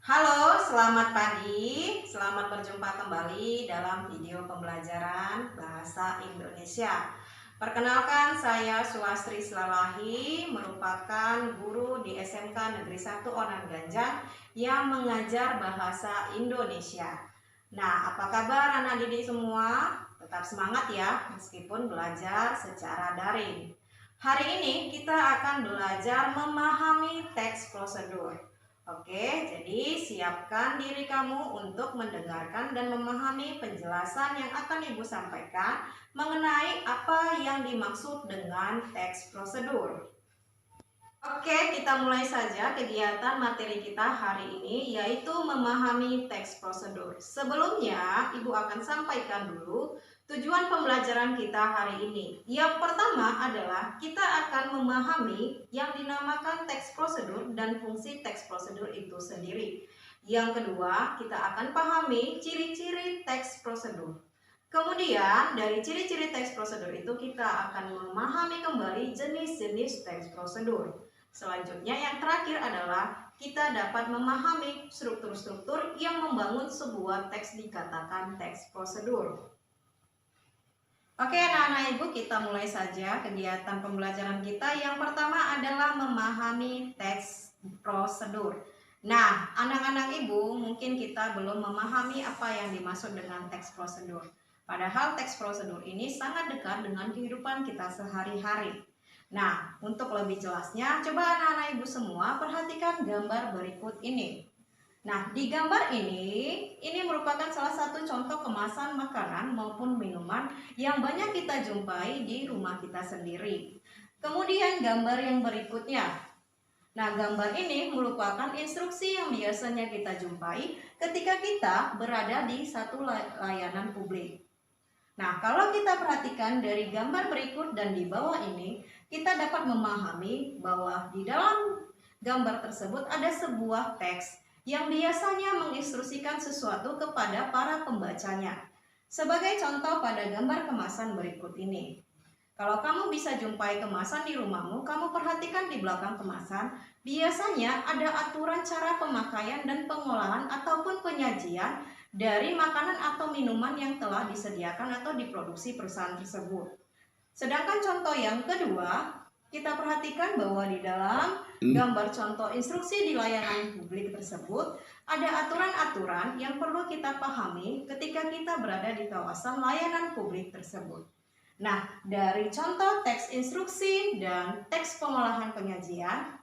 Halo, selamat pagi. Selamat berjumpa kembali dalam video pembelajaran Bahasa Indonesia. Perkenalkan, saya Sulastri Slalahi, merupakan guru di SMK Negeri 1 Onan Ganjang yang mengajar Bahasa Indonesia. Nah, apa kabar anak didik semua? Tetap semangat ya, meskipun belajar secara daring. Hari ini kita akan belajar memahami teks prosedur. Oke, jadi siapkan diri kamu untuk mendengarkan dan memahami penjelasan yang akan Ibu sampaikan mengenai apa yang dimaksud dengan teks prosedur. Oke, kita mulai saja kegiatan materi kita hari ini, yaitu memahami teks prosedur. Sebelumnya, Ibu akan sampaikan dulu tujuan pembelajaran kita hari ini. Yang pertama adalah kita akan memahami yang dinamakan teks prosedur dan fungsi teks prosedur itu sendiri. Yang kedua, kita akan pahami ciri-ciri teks prosedur. Kemudian, dari ciri-ciri teks prosedur itu kita akan memahami kembali jenis-jenis teks prosedur. Selanjutnya yang terakhir adalah kita dapat memahami struktur-struktur yang membangun sebuah teks dikatakan teks prosedur. Oke anak-anak ibu, kita mulai saja kegiatan pembelajaran kita. Yang pertama adalah memahami teks prosedur. Nah, anak-anak ibu, mungkin kita belum memahami apa yang dimaksud dengan teks prosedur. Padahal teks prosedur ini sangat dekat dengan kehidupan kita sehari-hari. Nah, untuk lebih jelasnya, coba anak-anak ibu semua perhatikan gambar berikut ini. Nah, di gambar ini merupakan salah satu contoh kemasan makanan maupun minuman yang banyak kita jumpai di rumah kita sendiri. Kemudian gambar yang berikutnya. Nah, gambar ini merupakan instruksi yang biasanya kita jumpai ketika kita berada di satu layanan publik. Nah, kalau kita perhatikan dari gambar berikut dan di bawah ini, kita dapat memahami bahwa di dalam gambar tersebut ada sebuah teks yang biasanya menginstruksikan sesuatu kepada para pembacanya. Sebagai contoh pada gambar kemasan berikut ini. Kalau kamu bisa jumpai kemasan di rumahmu, kamu perhatikan di belakang kemasan, biasanya ada aturan cara pemakaian dan pengolahan ataupun penyajian dari makanan atau minuman yang telah disediakan atau diproduksi perusahaan tersebut. Sedangkan contoh yang kedua, kita perhatikan bahwa di dalam gambar contoh instruksi di layanan publik tersebut ada aturan-aturan yang perlu kita pahami ketika kita berada di kawasan layanan publik tersebut. Nah, dari contoh teks instruksi dan teks pengolahan penyajian,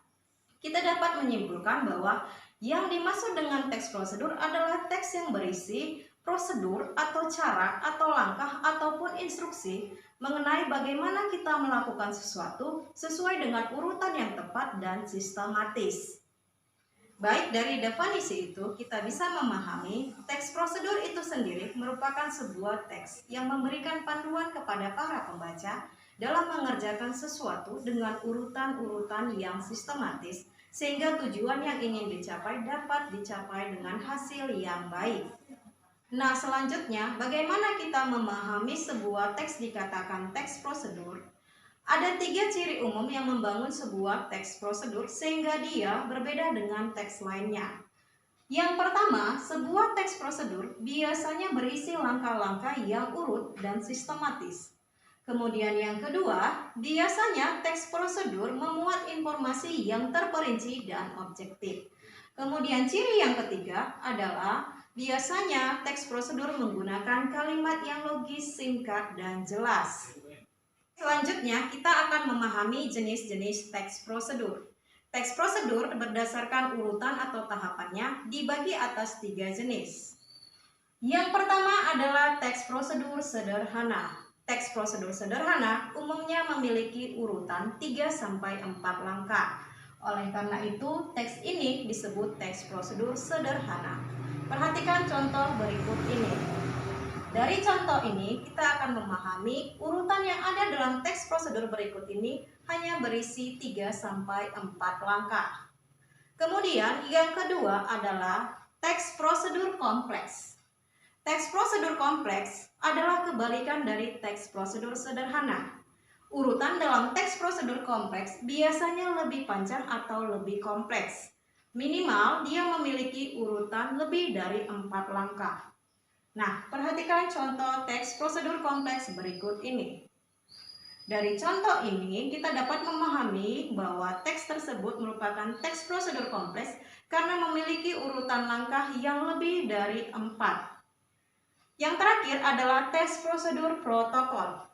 kita dapat menyimpulkan bahwa yang dimaksud dengan teks prosedur adalah teks yang berisi prosedur atau cara atau langkah ataupun instruksi mengenai bagaimana kita melakukan sesuatu sesuai dengan urutan yang tepat dan sistematis. Baik, dari definisi itu kita bisa memahami teks prosedur itu sendiri merupakan sebuah teks yang memberikan panduan kepada para pembaca dalam mengerjakan sesuatu dengan urutan-urutan yang sistematis sehingga tujuan yang ingin dicapai dapat dicapai dengan hasil yang baik. Nah, selanjutnya bagaimana kita memahami sebuah teks dikatakan teks prosedur? Ada 3 ciri umum yang membangun sebuah teks prosedur sehingga dia berbeda dengan teks lainnya. Yang pertama, sebuah teks prosedur biasanya berisi langkah-langkah yang urut dan sistematis. Kemudian yang kedua, biasanya teks prosedur memuat informasi yang terperinci dan objektif. Kemudian ciri yang ketiga adalah biasanya teks prosedur menggunakan kalimat yang logis, singkat, dan jelas. Selanjutnya, kita akan memahami jenis-jenis teks prosedur. Teks prosedur berdasarkan urutan atau tahapannya dibagi atas 3 jenis. Yang pertama adalah teks prosedur sederhana. Teks prosedur sederhana umumnya memiliki urutan 3-4 langkah. Oleh karena itu, teks ini disebut teks prosedur sederhana. Perhatikan contoh berikut ini. Dari contoh ini, kita akan memahami urutan yang ada dalam teks prosedur berikut ini hanya berisi 3-4 langkah. Kemudian, yang kedua adalah teks prosedur kompleks. Teks prosedur kompleks adalah kebalikan dari teks prosedur sederhana. Urutan dalam teks prosedur kompleks biasanya lebih panjang atau lebih kompleks. Minimal dia memiliki urutan lebih dari 4 langkah. Nah, perhatikan contoh teks prosedur kompleks berikut ini. Dari contoh ini, kita dapat memahami bahwa teks tersebut merupakan teks prosedur kompleks karena memiliki urutan langkah yang lebih dari 4. Yang terakhir adalah teks prosedur protokol.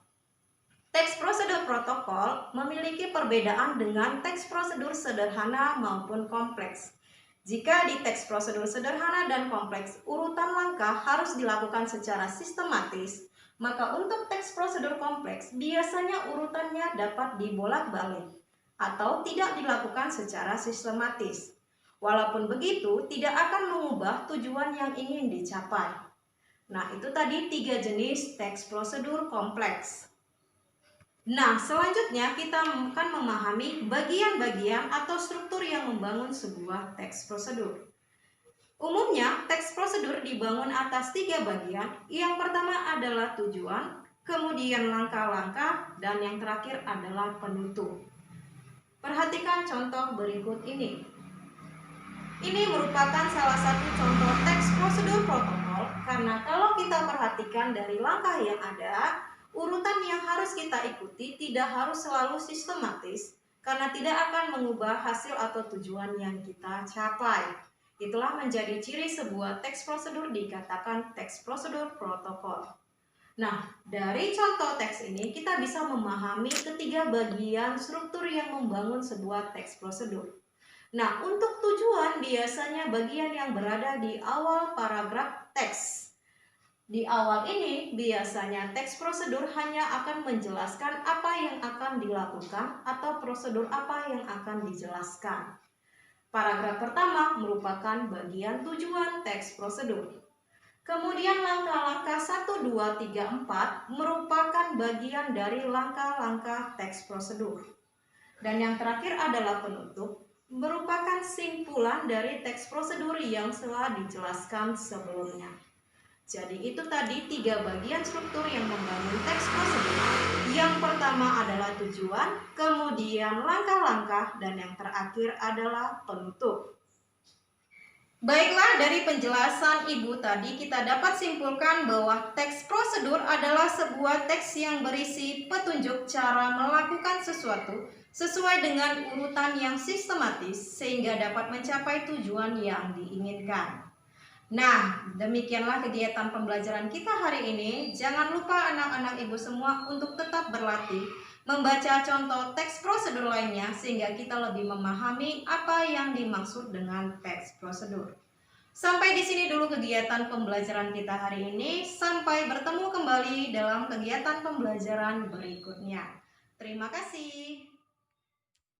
Teks prosedur protokol memiliki perbedaan dengan teks prosedur sederhana maupun kompleks. Jika di teks prosedur sederhana dan kompleks, urutan langkah harus dilakukan secara sistematis, maka untuk teks prosedur kompleks biasanya urutannya dapat dibolak-balik atau tidak dilakukan secara sistematis. Walaupun begitu, tidak akan mengubah tujuan yang ingin dicapai. Nah, itu tadi 3 jenis teks prosedur kompleks. Nah, selanjutnya kita akan memahami bagian-bagian atau struktur yang membangun sebuah teks prosedur. Umumnya, teks prosedur dibangun atas 3 bagian. Yang pertama adalah tujuan, kemudian langkah-langkah, dan yang terakhir adalah penutup. Perhatikan contoh berikut ini. Ini merupakan salah satu contoh teks prosedur protokol, karena kalau kita perhatikan dari langkah yang ada, urutan yang harus kita ikuti tidak harus selalu sistematis, karena tidak akan mengubah hasil atau tujuan yang kita capai. Itulah menjadi ciri sebuah teks prosedur dikatakan teks prosedur protokol. Nah, dari contoh teks ini kita bisa memahami ketiga bagian struktur yang membangun sebuah teks prosedur. Nah, untuk tujuan biasanya bagian yang berada di awal paragraf teks. Di awal ini biasanya teks prosedur hanya akan menjelaskan apa yang akan dilakukan atau prosedur apa yang akan dijelaskan. Paragraf pertama merupakan bagian tujuan teks prosedur. Kemudian langkah-langkah 1, 2, 3, 4 merupakan bagian dari langkah-langkah teks prosedur. Dan yang terakhir adalah penutup, merupakan simpulan dari teks prosedur yang telah dijelaskan sebelumnya. Jadi itu tadi 3 bagian struktur yang membangun teks prosedur. Yang pertama adalah tujuan, kemudian langkah-langkah, dan yang terakhir adalah penutup. Baiklah, dari penjelasan Ibu tadi kita dapat simpulkan bahwa teks prosedur adalah sebuah teks yang berisi petunjuk cara melakukan sesuatu sesuai dengan urutan yang sistematis sehingga dapat mencapai tujuan yang diinginkan. Nah, demikianlah kegiatan pembelajaran kita hari ini. Jangan lupa anak-anak Ibu semua untuk tetap berlatih membaca contoh teks prosedur lainnya sehingga kita lebih memahami apa yang dimaksud dengan teks prosedur. Sampai di sini dulu kegiatan pembelajaran kita hari ini. Sampai bertemu kembali dalam kegiatan pembelajaran berikutnya. Terima kasih.